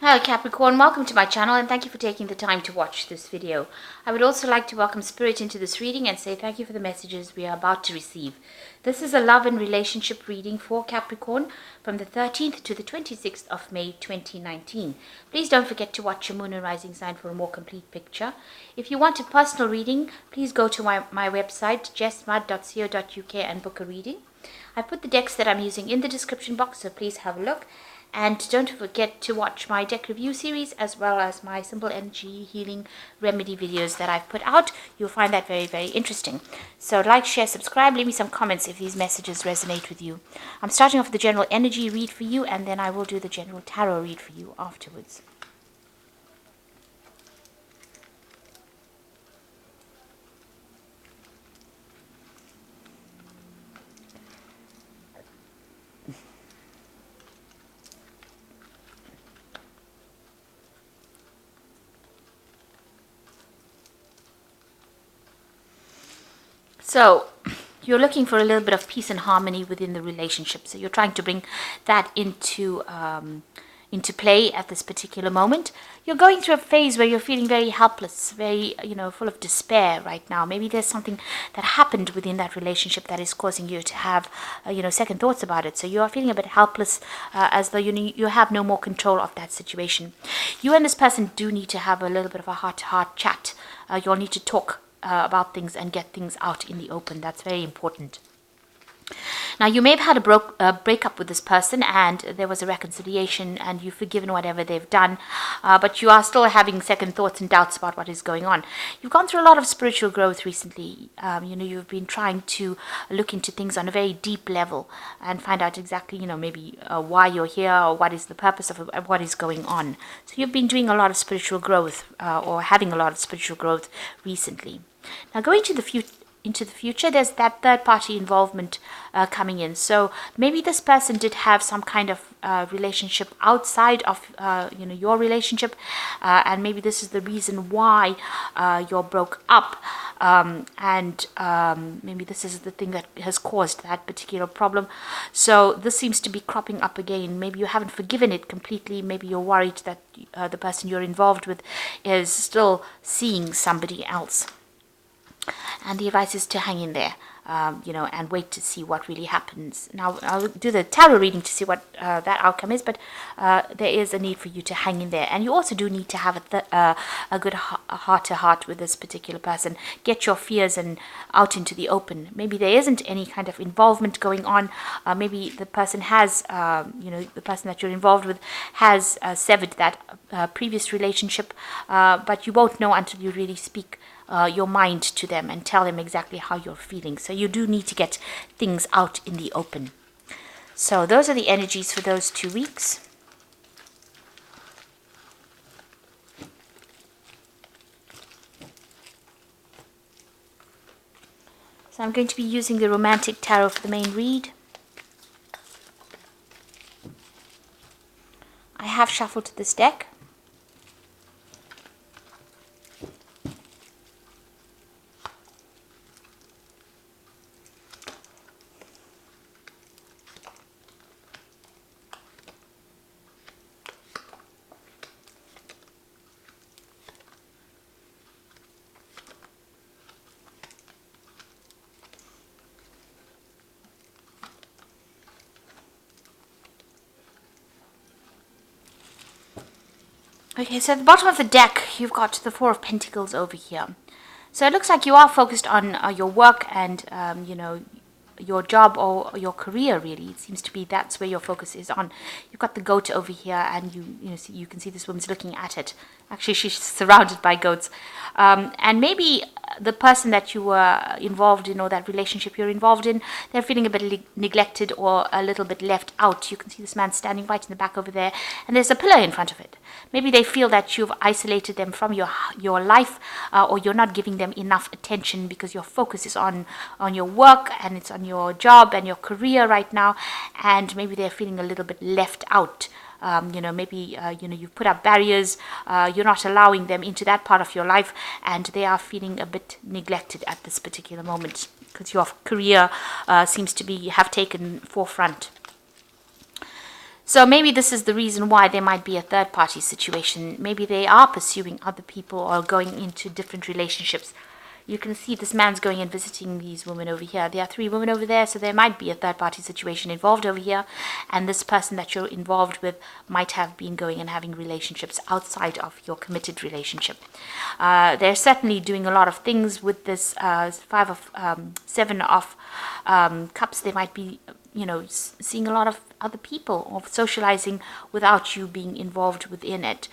Hello Capricorn, welcome to my channel and thank you for taking the time to watch this video. I would also like to welcome Spirit into this reading and say thank you for the messages we are about to receive. This is a love and relationship reading for Capricorn from the 13th to the 26th of May 2019. Please don't forget to watch your moon and rising sign for a more complete picture. If you want a personal reading, please go to my website jessmud.co.uk and book a reading. I put the decks that I'm using in the description box, so please have a look. And don't forget to watch my deck review series as well as my simple energy healing remedy videos that I've put out. You'll find that very, very interesting. So like, share, subscribe, leave me some comments if these messages resonate with you. I'm starting off with the general energy read for you, and then I will do the general tarot read for you afterwards. So you're looking for a little bit of peace and harmony within the relationship. So you're trying to bring that into play at this particular moment. You're going through a phase where you're feeling very helpless, very, full of despair right now. Maybe there's something that happened within that relationship that is causing you to have, second thoughts about it. So you are feeling a bit helpless, as though you have no more control of that situation. You and this person do need to have a little bit of a heart-to-heart chat. You'll need to talk about things and get things out in the open. That's very important. Now, you may have had a breakup with this person and there was a reconciliation and you've forgiven whatever they've done, but you are still having second thoughts and doubts about what is going on. You've gone through a lot of spiritual growth recently. You've been trying to look into things on a very deep level and find out exactly, maybe why you're here or what is the purpose of what is going on. So you've been doing a lot of spiritual growth or having a lot of spiritual growth recently. Now, going to the future, there's that third-party involvement coming in. So maybe this person did have some kind of relationship outside of your relationship, and maybe this is the reason why you're broke up, and maybe this is the thing that has caused that particular problem. So this seems to be cropping up again. Maybe you haven't forgiven it completely. Maybe you're worried that the person you're involved with is still seeing somebody else. And the advice is to hang in there, and wait to see what really happens. Now, I'll do the tarot reading to see what that outcome is, but there is a need for you to hang in there. And you also do need to have a good heart-to-heart with this particular person. Get your fears out into the open. Maybe there isn't any kind of involvement going on. Maybe the person has, the person that you're involved with has severed that previous relationship, but you won't know until you really speak your mind to them and tell them exactly how you're feeling. So you do need to get things out in the open. So those are the energies for those 2 weeks. So I'm going to be using the Romantic Tarot for the main read. I have shuffled this deck. Okay, so at the bottom of the deck, you've got the Four of Pentacles over here. So it looks like you are focused on your work and, your job or your career, really. It seems to be that's where your focus is on. You've got the goat over here, and you can see this woman's looking at it. Actually, she's surrounded by goats. And maybe the person that you were involved in, or that relationship you're involved in, they're feeling a bit neglected or a little bit left out. You can see this man standing right in the back over there, and there's a pillar in front of it. Maybe they feel that you've isolated them from your life, or you're not giving them enough attention because your focus is on your work and it's on your job and your career right now, and maybe they're feeling a little bit left out. Maybe you've put up barriers, you're not allowing them into that part of your life, and they are feeling a bit neglected at this particular moment because your career seems to have taken forefront. So maybe this is the reason why there might be a third party situation. Maybe they are pursuing other people or going into different relationships. You can see this man's going and visiting these women over here. There are 3 women over there, so there might be a third party situation involved over here. And this person that you're involved with might have been going and having relationships outside of your committed relationship. They're certainly doing a lot of things with this 7 of cups. They might be, seeing a lot of other people or socializing without you being involved within it.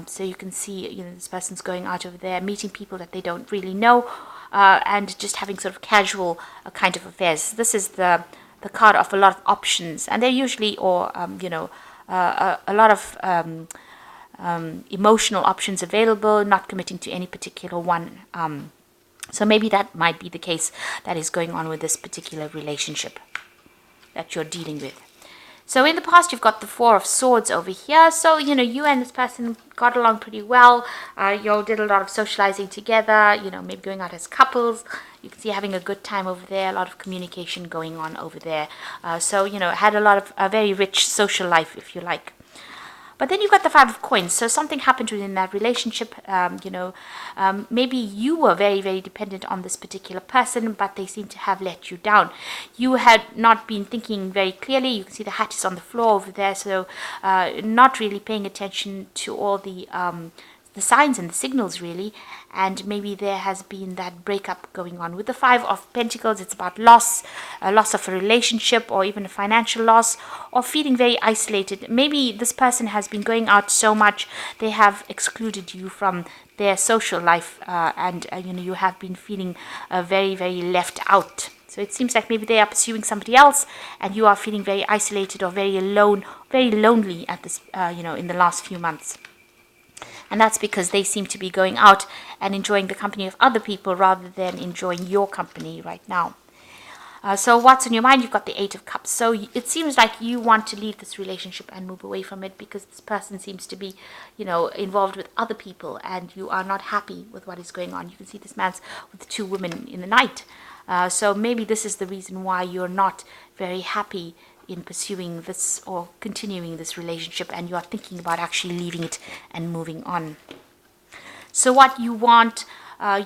So you can see, this person's going out over there, meeting people that they don't really know, and just having sort of casual kind of affairs. This is the card of a lot of options, and they're usually, or a lot of emotional options available, not committing to any particular one. So maybe that might be the case that is going on with this particular relationship that you're dealing with. So in the past, you've got the 4 of Swords over here. So, you and this person got along pretty well. You all did a lot of socializing together, maybe going out as couples. You can see having a good time over there, a lot of communication going on over there. So, had a lot of a very rich social life, if you like. But then you've got the 5 of Coins. So something happened within that relationship. Maybe you were very, very dependent on this particular person, but they seem to have let you down. You had not been thinking very clearly. You can see the hat is on the floor over there. So not really paying attention to all the signs and the signals, really. And maybe there has been that breakup going on. With the 5 of Pentacles, it's about loss, a loss of a relationship, or even a financial loss, or feeling very isolated. Maybe this person has been going out so much, they have excluded you from their social life, and you have been feeling very, very left out. So it seems like maybe they are pursuing somebody else, and you are feeling very isolated or very alone, very lonely at this, in the last few months. And that's because they seem to be going out and enjoying the company of other people rather than enjoying your company right now. So what's on your mind? You've got the 8 of Cups. So it seems like you want to leave this relationship and move away from it because this person seems to be, involved with other people, and you are not happy with what is going on. You can see this man's with 2 women in the night. So maybe this is the reason why you're not very happy in pursuing this or continuing this relationship, and you are thinking about actually leaving it and moving on. So what you want,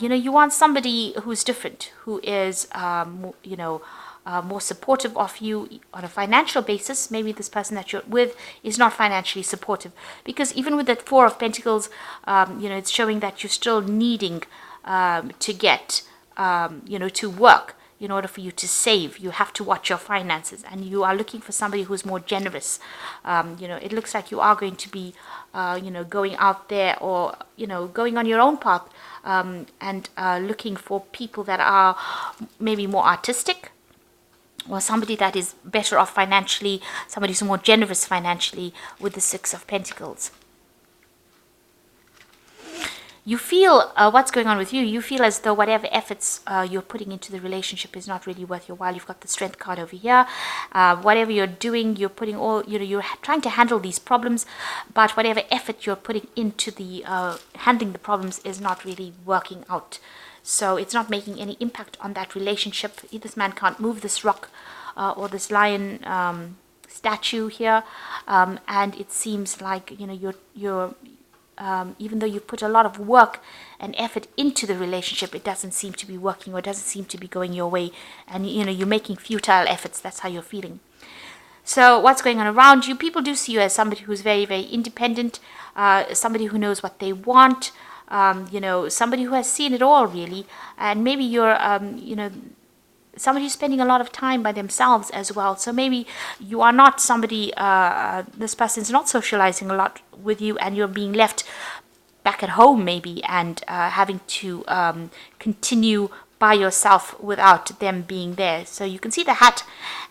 you want somebody who's different, who is, more supportive of you on a financial basis. Maybe this person that you're with is not financially supportive, because even with that 4 of Pentacles, it's showing that you're still needing to get, to work. In order for you to save, you have to watch your finances, and you are looking for somebody who's more generous. It looks like you are going to be, going out there, or, going on your own path, and looking for people that are maybe more artistic, or somebody that is better off financially, somebody who's more generous financially with the 6 of Pentacles. You feel what's going on with you. You feel as though whatever efforts you're putting into the relationship is not really worth your while. You've got the Strength card over here. Whatever you're doing, you're putting all, you're trying to handle these problems, but whatever effort you're putting into the handling the problems is not really working out. So it's not making any impact on that relationship. This man can't move this rock or this lion statue here, and it seems like you're even though you put a lot of work and effort into the relationship, it doesn't seem to be working, or it doesn't seem to be going your way, and you're making futile efforts. That's how you're feeling. So what's going on around you? People do see you as somebody who's very, very independent, somebody who knows what they want, somebody who has seen it all, really. And maybe you're somebody who's spending a lot of time by themselves as well. So maybe you are not somebody, this person's not socializing a lot with you, and you're being left back at home maybe, and having to continue by yourself without them being there. So you can see the hat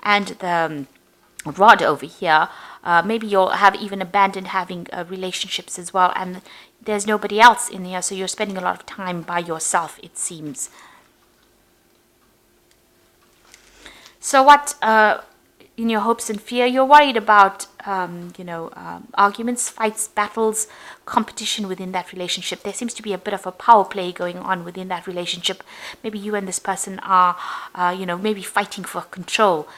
and the rod over here. Maybe you'll have even abandoned having relationships as well, and there's nobody else in here, so you're spending a lot of time by yourself, it seems. So what, in your hopes and fear, you're worried about, arguments, fights, battles, competition within that relationship. There seems to be a bit of a power play going on within that relationship. Maybe you and this person are, maybe fighting for control.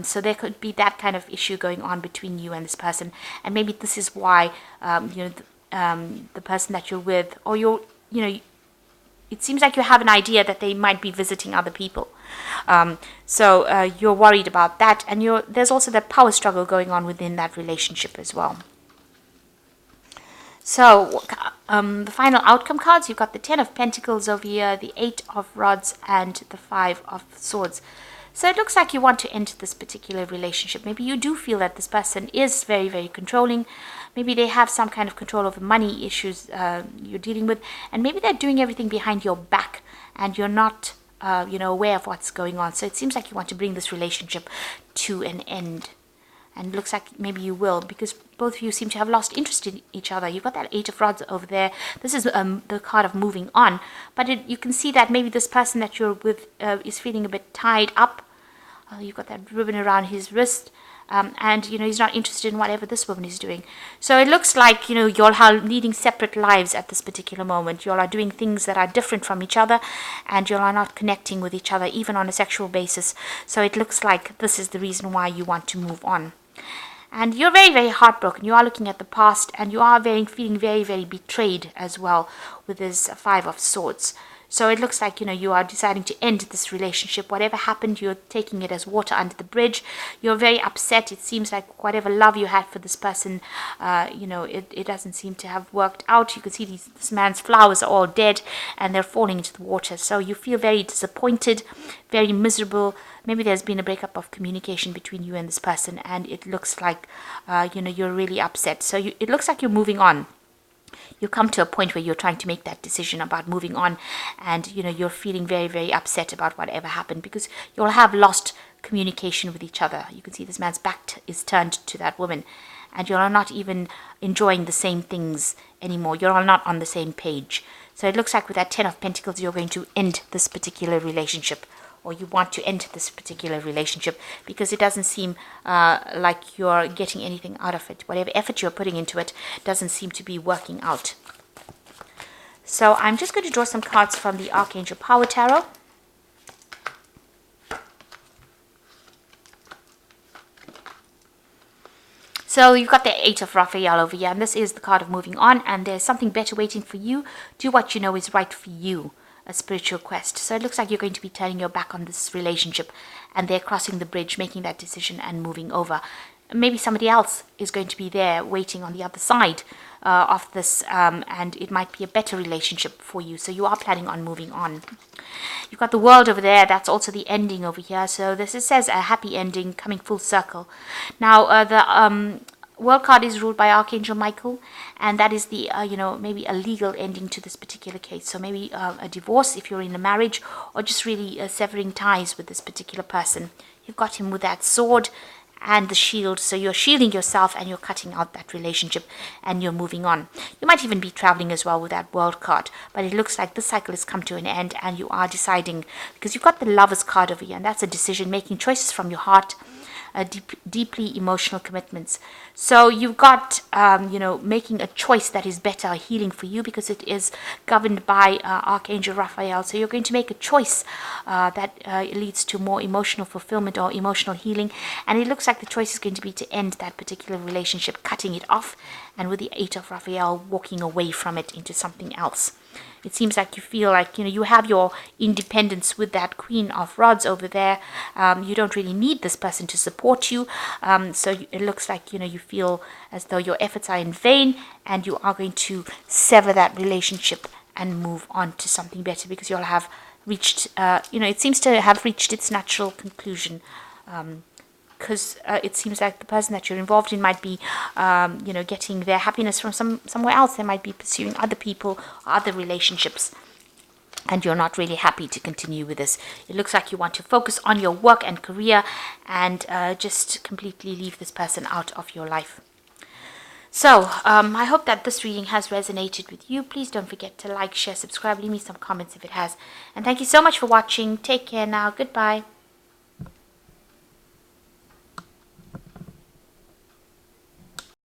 So there could be that kind of issue going on between you and this person, and maybe this is why the person that you're with, or it seems like you have an idea that they might be visiting other people. So you're worried about that, and there's also that power struggle going on within that relationship as well. So the final outcome cards, you've got the 10 of Pentacles over here, the 8 of Rods, and the 5 of Swords. So it looks like you want to end this particular relationship. Maybe you do feel that this person is very, very controlling. Maybe they have some kind of control over money issues you're dealing with. And maybe they're doing everything behind your back and you're not aware of what's going on. So it seems like you want to bring this relationship to an end. And it looks like maybe you will, because both of you seem to have lost interest in each other. You've got that 8 of Rods over there. This is the card of moving on. But you can see that maybe this person that you're with is feeling a bit tied up. You've got that ribbon around his wrist. And, he's not interested in whatever this woman is doing. So it looks like, y'all are leading separate lives at this particular moment. Y'all are doing things that are different from each other, and y'all are not connecting with each other, even on a sexual basis. So it looks like this is the reason why you want to move on. And you're very, very heartbroken. You are looking at the past, and you are feeling very, very betrayed as well with this 5 of Swords. So it looks like, you are deciding to end this relationship. Whatever happened, you're taking it as water under the bridge. You're very upset. It seems like whatever love you had for this person, it doesn't seem to have worked out. You can see this man's flowers are all dead and they're falling into the water. So you feel very disappointed, very miserable. Maybe there's been a breakup of communication between you and this person, and it looks like, you're really upset. So it looks like you're moving on. You come to a point where you're trying to make that decision about moving on, and you're feeling very, very upset about whatever happened, because you'll have lost communication with each other. You can see this man's back is turned to that woman, and you're not even enjoying the same things anymore. You're all not on the same page. So it looks like with that 10 of Pentacles, you're going to end this particular relationship, or you want to end this particular relationship, because it doesn't seem like you're getting anything out of it. Whatever effort you're putting into it doesn't seem to be working out. So I'm just going to draw some cards from the Archangel Power Tarot. So you've got the 8 of Raphael over here, and this is the card of moving on, and there's something better waiting for you. Do what you know is right for you. A spiritual quest. So it looks like you're going to be turning your back on this relationship, and they're crossing the bridge, making that decision and moving over. Maybe somebody else is going to be there waiting on the other side of this, and it might be a better relationship for you. So you are planning on moving on. You've got the World over there. That's also the ending over here. So says a happy ending coming full circle. Now the World card is ruled by Archangel Michael, and that is the, maybe a legal ending to this particular case. So maybe a divorce if you're in a marriage, or just really severing ties with this particular person. You've got him with that sword and the shield. So you're shielding yourself and you're cutting out that relationship and you're moving on. You might even be traveling as well with that World card. But it looks like this cycle has come to an end, and you are deciding, because you've got the Lovers card over here, and that's a decision, making choices from your heart. Deeply emotional commitments. So you've got, making a choice that is better, healing for you, because it is governed by Archangel Raphael. So you're going to make a choice that leads to more emotional fulfillment or emotional healing. And it looks like the choice is going to be to end that particular relationship, cutting it off, and with the 8 of Raphael, walking away from it into something else. It seems like you feel like, you have your independence with that Queen of Rods over there. You don't really need this person to support you. So it looks like, you feel as though your efforts are in vain, and you are going to sever that relationship and move on to something better, because you'll have reached, it seems to have reached its natural conclusion. Because it seems like the person that you're involved in might be, getting their happiness from somewhere else. They might be pursuing other people or other relationships, and you're not really happy to continue with this. It looks like you want to focus on your work and career, and just completely leave this person out of your life. So, I hope that this reading has resonated with you. Please don't forget to like, share, subscribe, leave me some comments if it has. And thank you so much for watching. Take care now. Goodbye.